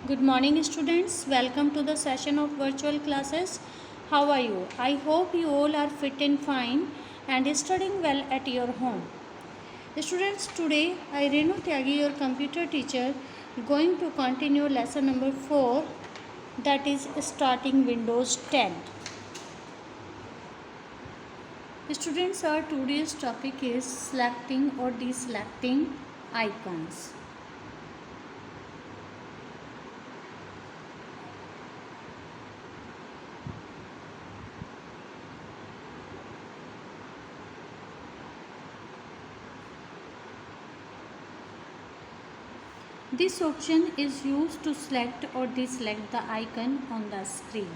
Good morning, students. Welcome to the session of virtual classes. How are you? I hope you all are fit and fine and studying well at your home. Students, today I Renu Tyagi, your computer teacher, going to continue lesson number 4, that is starting Windows 10. Students, our today's topic is selecting or deselecting icons. This option is used to select or deselect the icon on the screen.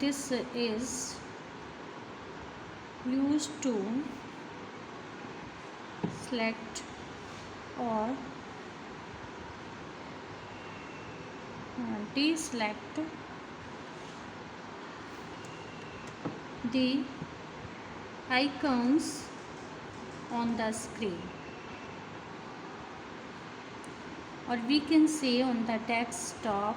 This is used to select or deselect the icons on the screen, or we can say on the desktop.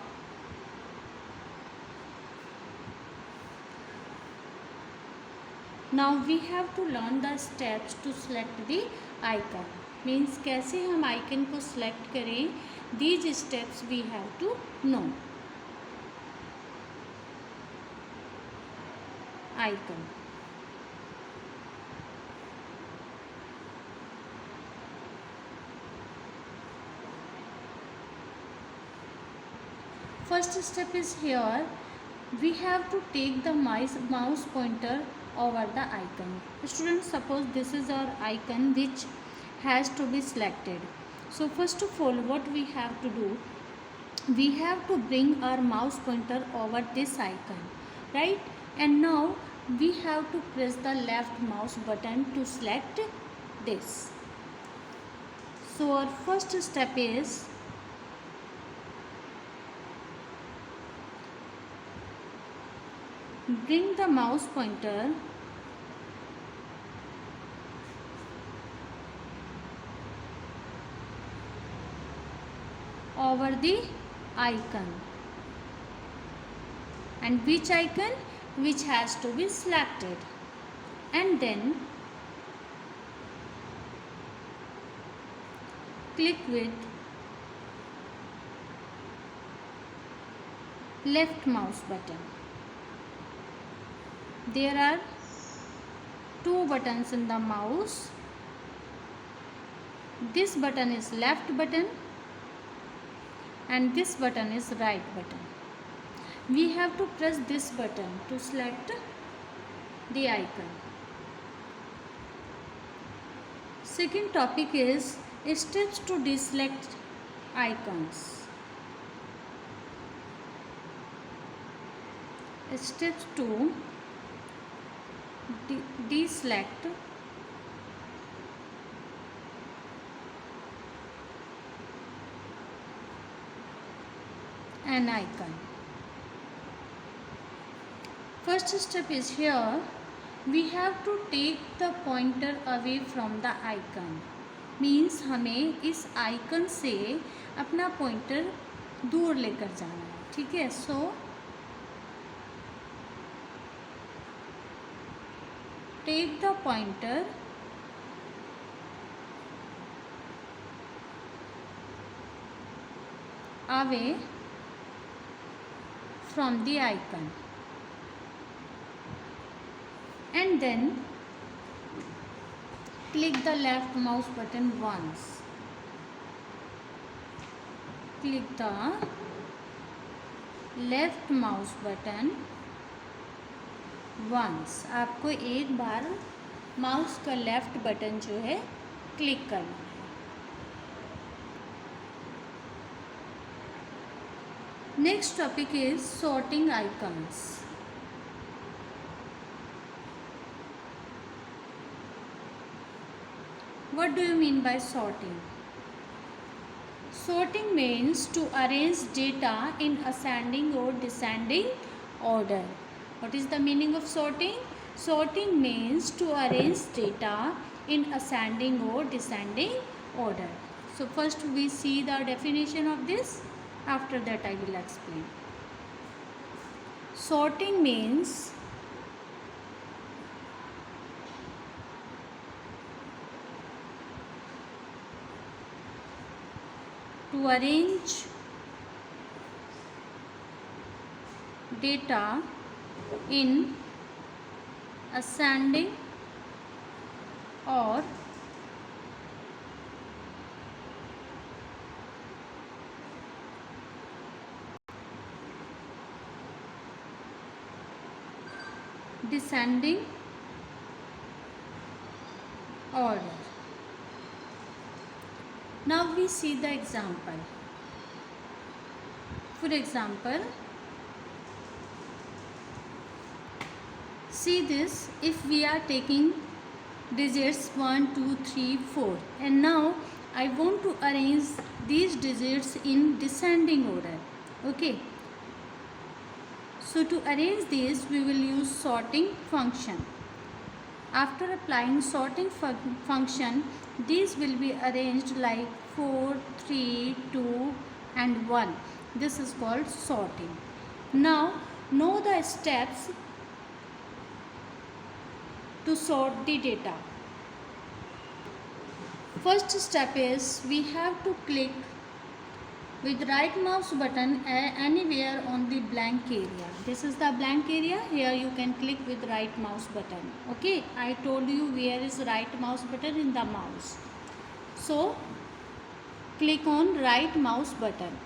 Now we have to learn the steps to select the icon. Means कैसे हम icon को select करें, these steps we have to know. Icon. First step is here. We have to take the mouse pointer over the icon. Students, suppose this is our icon which has to be selected. So first of all, what we have to do, we have to bring our mouse pointer over this icon, right? And now we have to press the left mouse button to select this. So our first step is bring the mouse pointer over the icon. And which icon? Which has to be selected. And then click with left mouse button. There are two buttons in the mouse. This button is left button and this button is right button. We have to press this button to select the icon. Second topic is steps to deselect icons. Steps to deselect an icon. First step is here. We have to take the pointer away from the icon. Means हमें इस icon से अपना pointer दूर लेकर जाना है, ठीक है? So take the pointer away from the icon and then click the left mouse button once. Click the left mouse button once. आपको एक बार माउस का लेफ्ट बटन जो है क्लिक करना है. Next topic is sorting icons. What do you mean by sorting? Sorting means to arrange data in ascending or descending order. What is the meaning of sorting? Sorting means to arrange data in ascending or descending order. So first we see the definition of this. After that I will explain. Sorting means to arrange data in ascending or descending order. Now we see the example. For example, see this, if we are taking digits 1, 2, 3, 4 and now I want to arrange these digits in descending order. Okay. So to arrange these we will use sorting function. After applying sorting function, these will be arranged like 4, 3, 2 and 1. This is called sorting. Now know the steps to sort the data. First step is we have to click with right mouse button anywhere on the blank area. This is the blank area. Here you can click with right mouse button. Okay, I told you where is right mouse button in the mouse. So click on right mouse button.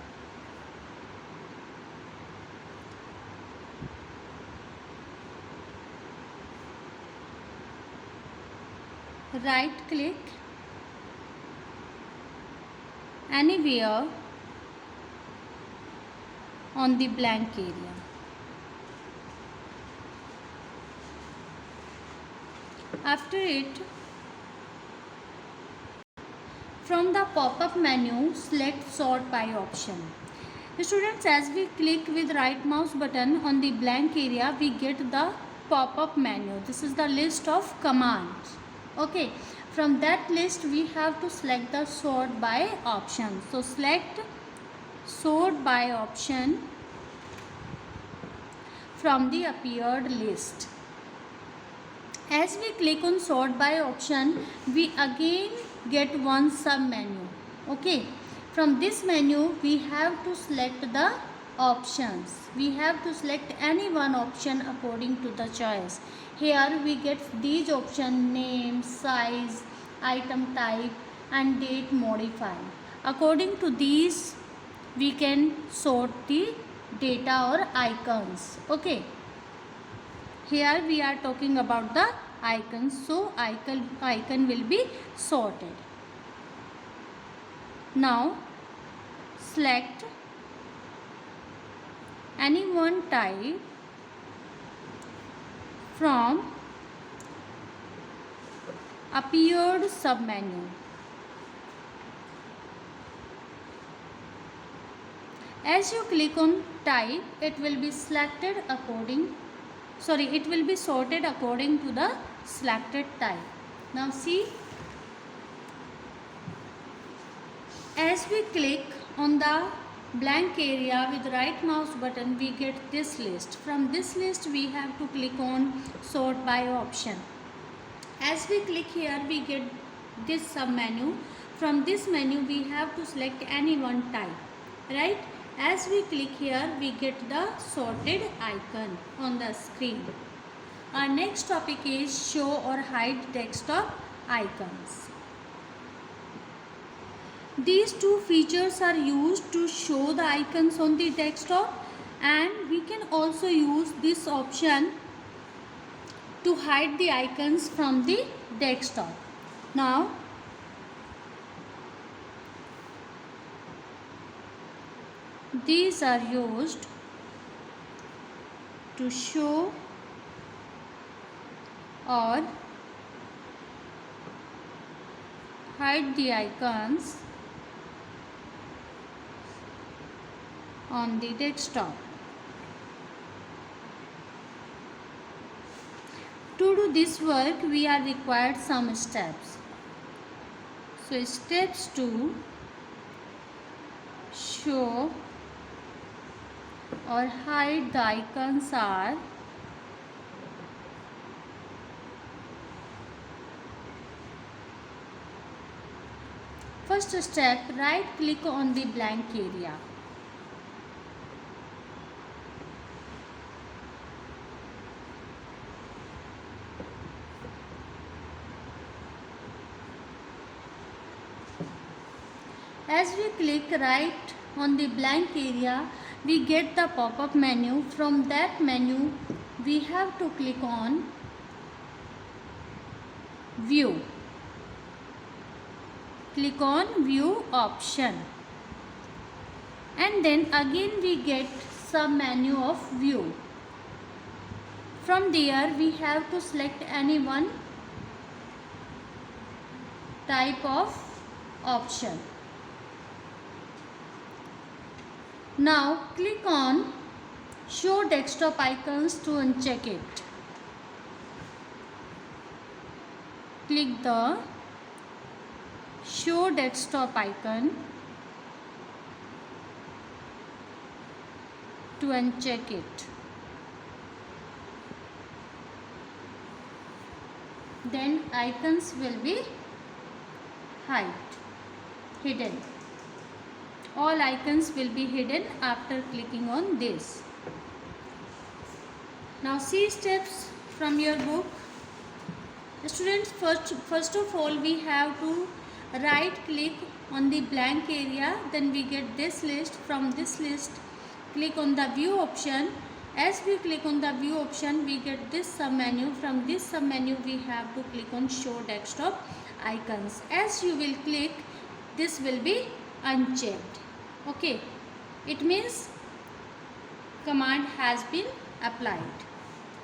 Right click anywhere on the blank area. After it, from the pop-up menu, select sort by option. Students, as we click with right mouse button on the blank area, we get the pop-up menu. This is the list of commands. Okay, from that list we have to select the sort by option. So select sort by option from the appeared list. As we click on sort by option, we again get one sub menu. Okay, from this menu we have to select the options. We have to select any one option according to the choice. Here we get these options: name, size, item type and date modified. According to these we can sort the data or icons. Okay, here we are talking about the icons, so icon will be sorted. Now select any one type from appeared submenu. As you click on type, it will be sorted according to the selected type. Now see, as we click on the blank area with right mouse button, we get this list. From this list we have to click on sort by option. As we click here, we get this sub menu. From this menu we have to select any one type, right? As we click here, we get the sorted icon on the screen. Our next topic is show or hide desktop icons. These two features are used to show the icons on the desktop, and we can also use this option to hide the icons from the desktop. Now these are used to show or hide the icons on the desktop. To do this work, we are required some steps. So steps to show or hide the icons are: first step, right click on the blank area. As we click right on the blank area, we get the pop-up menu. From that menu, we have to click on View. Click on View option. And then again we get some menu of View. From there, we have to select any one type of option. Now click on Show Desktop Icons to uncheck it. Click the Show Desktop icon to uncheck it. Then icons will be hidden. All icons will be hidden after clicking on this. Now see steps from your book. Students, first of all we have to right click on the blank area, then we get this list. From this list, click on the view option. As we click on the view option, we get this sub menu. From this sub menu, we have to click on show desktop icons. As you will click, this will be unchecked. Okay, it means command has been applied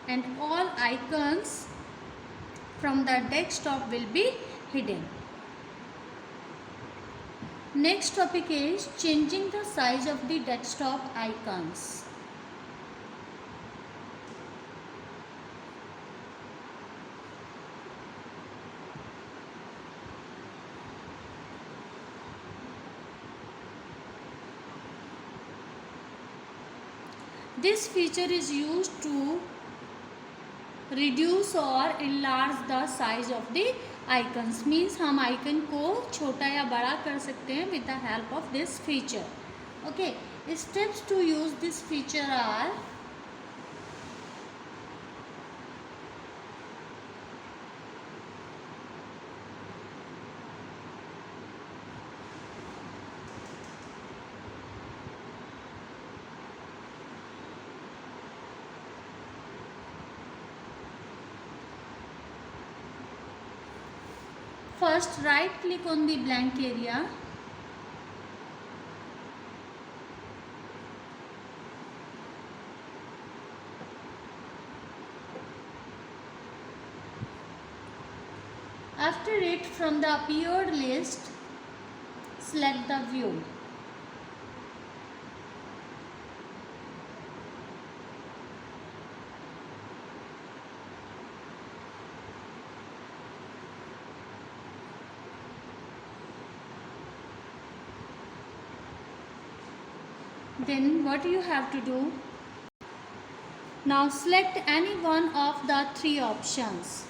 and all icons from the desktop will be hidden. Next topic is changing the size of the desktop icons. This feature is used to reduce or enlarge the size of the icons. Means हम icon को छोटा या बड़ा कर सकते हैं with the help of this feature. Okay, steps to use this feature are: first, right click on the blank area. After it, from the appeared list, select the view. Then what you have to do? Now select any one of the three options.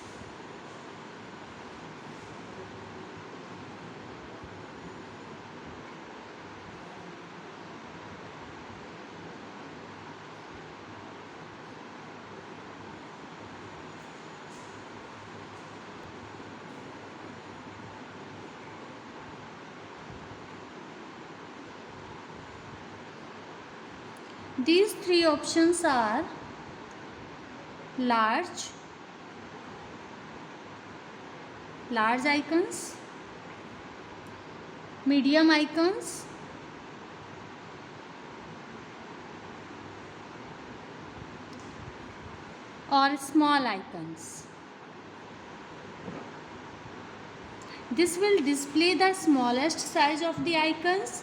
These three options are large icons, medium icons, or small icons. This will display the smallest size of the icons.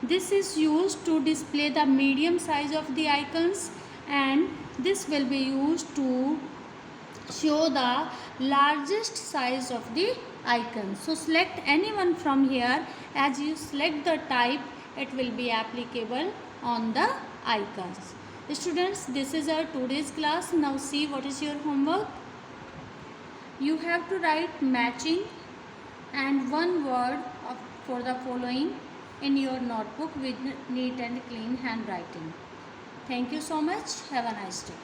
This is used to display the medium size of the icons, and this will be used to show the largest size of the icon. So select any one from here. As you select the type, it will be applicable on the icons. Students, this is our today's class. Now see what is your homework. You have to write matching and one word for the following in your notebook with neat and clean handwriting. Thank you so much. Have a nice day.